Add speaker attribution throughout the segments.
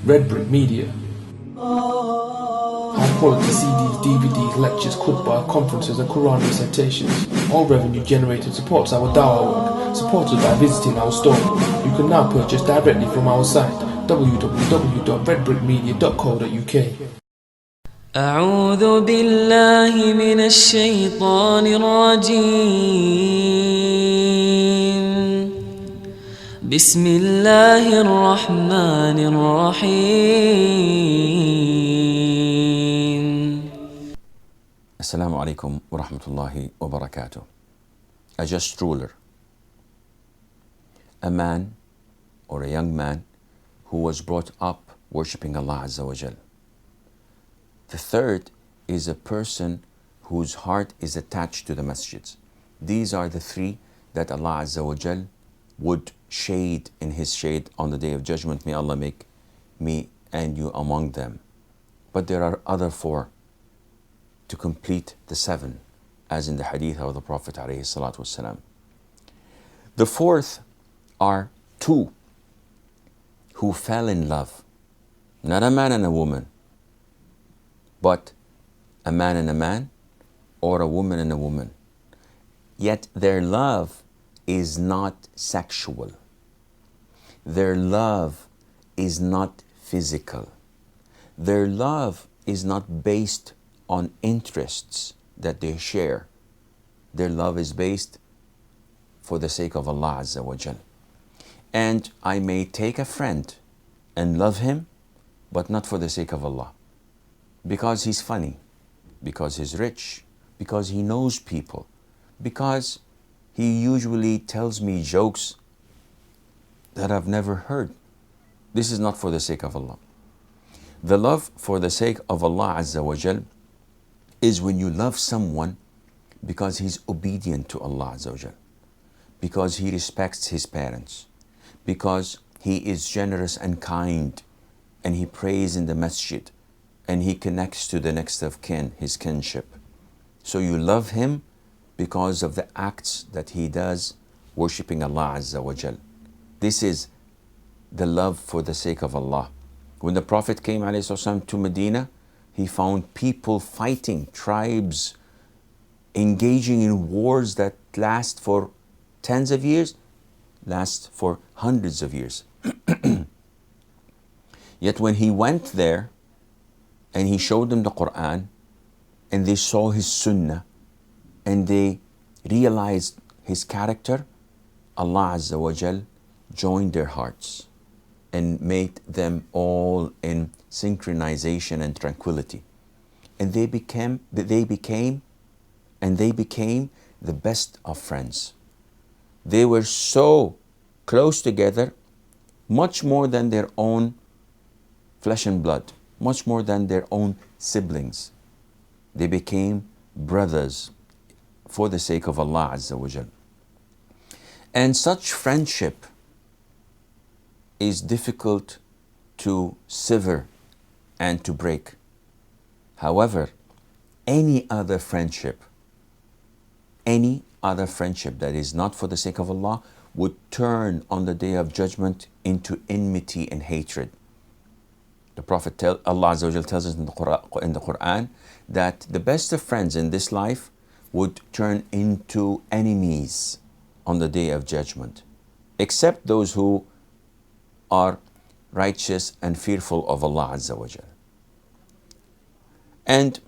Speaker 1: Red Brick Media. High quality CDs, DVDs, lectures, khutbah, conferences and Quran recitations. All revenue generated supports our dawah work, supported by visiting our store. You can now purchase directly from our site www.redbrickmedia.co.uk.
Speaker 2: أعوذ بالله من الشيطان الرجيم بسم الله الرحمن الرحيم.
Speaker 3: Assalamu alaikum wa rahmatullahi wa barakatuh. A just ruler, a man or a young man who was brought up worshipping Allah Azza wa Jal. The third is a person whose heart is attached to the masjids. These are the three that Allah Azza wa Jal would shade in His shade on the Day of Judgment. May Allah make me and you among them. But there are other four to complete the seven, as in the hadith of the Prophet ﷺ. The fourth are two who fell in love, not a man and a woman, but a man and a man, or a woman and a woman. Yet their love is not sexual. Their love is not physical. Their love is not based on interests that they share. Their love is based for the sake of Allah Azza wa Jal. And I may take a friend and love him, but not for the sake of Allah. Because he's funny, because he's rich, because he knows people, because he usually tells me jokes that I've never heard. This is not for the sake of Allah. The love for the sake of Allah Azza wa Jal is when you love someone because he's obedient to Allah Azza wa Jal, because he respects his parents, because he is generous and kind, and he prays in the masjid, and he connects to the next of kin, his kinship. So you love him because of the acts that he does worshipping Allah Azza wa Jal. This is the love for the sake of Allah. When the Prophet came ﷺ to Medina, he found people fighting, tribes engaging in wars that last for tens of years, last for hundreds of years. Yet when he went there and he showed them the Quran and they saw his sunnah and they realized his character, Allah Azza wa Jal joined their hearts and made them all in synchronization and tranquility. And they became the best of friends. They were so close together, much more than their own flesh and blood, much more than their own siblings. They became brothers for the sake of Allah Azza wa Jal. And such friendship is difficult to sever and to break. However, any other friendship that is not for the sake of Allah would turn on the Day of Judgment into enmity and hatred. The Prophet Allah Azza wa Jal tells us in the Quran that the best of friends in this life would turn into enemies on the Day of Judgment, except those who are righteous and fearful of Allah Azza wa Jal. And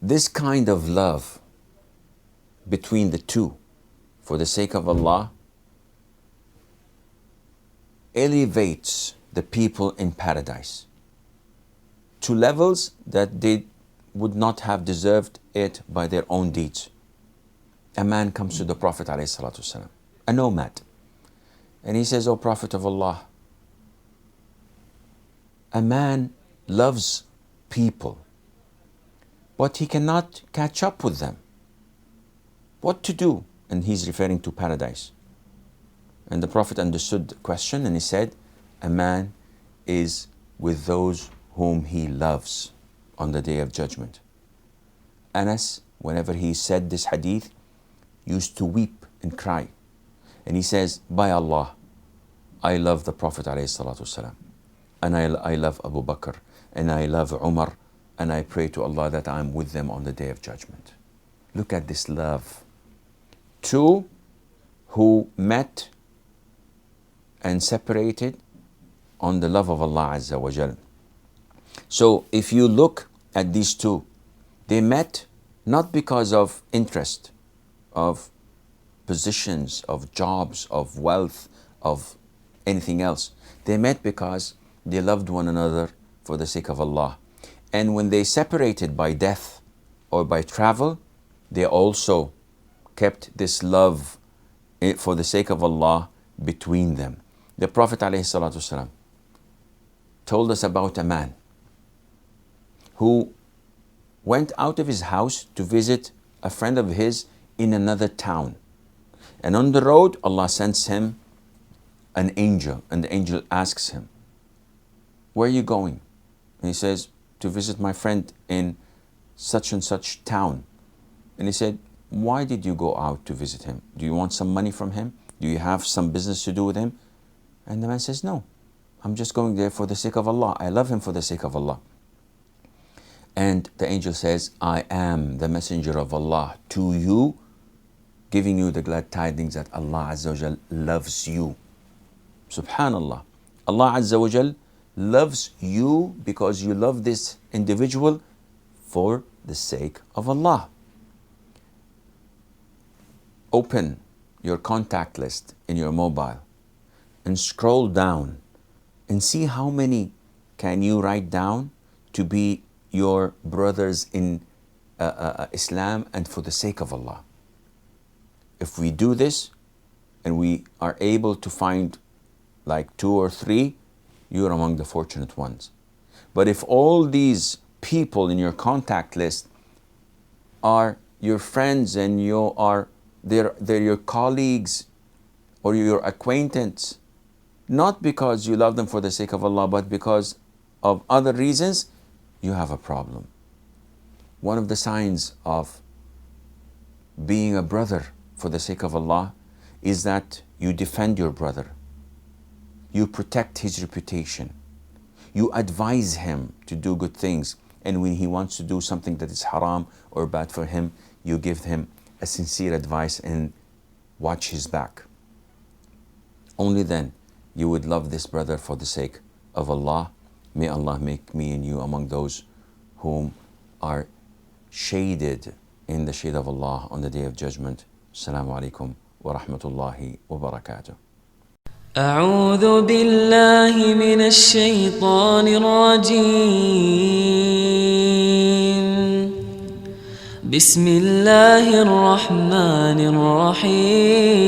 Speaker 3: this kind of love between the two for the sake of Allah elevates the people in paradise to levels that they would not have deserved it by their own deeds. A man comes to the Prophet ﷺ, a nomad, and he says, "O Prophet of Allah, a man loves people, but he cannot catch up with them. What to do?" And he's referring to paradise. And the Prophet understood the question and he said, "A man is with those whom he loves on the Day of Judgment." Anas, whenever he said this hadith, used to weep and cry. And he says, "By Allah, I love the Prophet ﷺ, and I love Abu Bakr, and I love Umar, and I pray to Allah that I'm with them on the Day of Judgment. Look at this love. Two who met and separated on the love of Allah Azza wa Jal. So if you look at these two, they met not because of interest, of positions, of jobs, of wealth, of anything else. They met because they loved one another for the sake of Allah. And when they separated by death or by travel, they also kept this love for the sake of Allah between them. The Prophet ﷺ told us about a man who went out of his house to visit a friend of his in another town. And on the road, Allah sends him an angel, and the angel asks him, where are you going? And he says, to visit my friend in such and such town. And he said, why did you go out to visit him? Do you want some money from him? Do you have some business to do with him? And the man says, no, I'm just going there for the sake of Allah. I love him for the sake of Allah. And the angel says, I am the messenger of Allah to you, giving you the glad tidings that Allah Azza wa Jal loves you. Subhanallah. Allah Azza wa Jal loves you because you love this individual for the sake of Allah. Open your contact list in your mobile and scroll down and see how many can you write down to be your brothers in Islam and for the sake of Allah. If we do this and we are able to find like 2 or 3, you're among the fortunate ones. But if all these people in your contact list are your friends and they're your colleagues or your acquaintance, not because you love them for the sake of Allah, but because of other reasons, you have a problem. One of the signs of being a brother for the sake of Allah is that you defend your brother. You protect his reputation. You advise him to do good things. And when he wants to do something that is haram or bad for him, you give him a sincere advice and watch his back. Only then you would love this brother for the sake of Allah. May Allah make me and you among those whom are shaded in the shade of Allah on the Day of Judgment. Assalamu alaikum wa rahmatullahi wa barakatuh.
Speaker 2: أعوذ بالله من الشيطان الرجيم بسم الله الرحمن الرحيم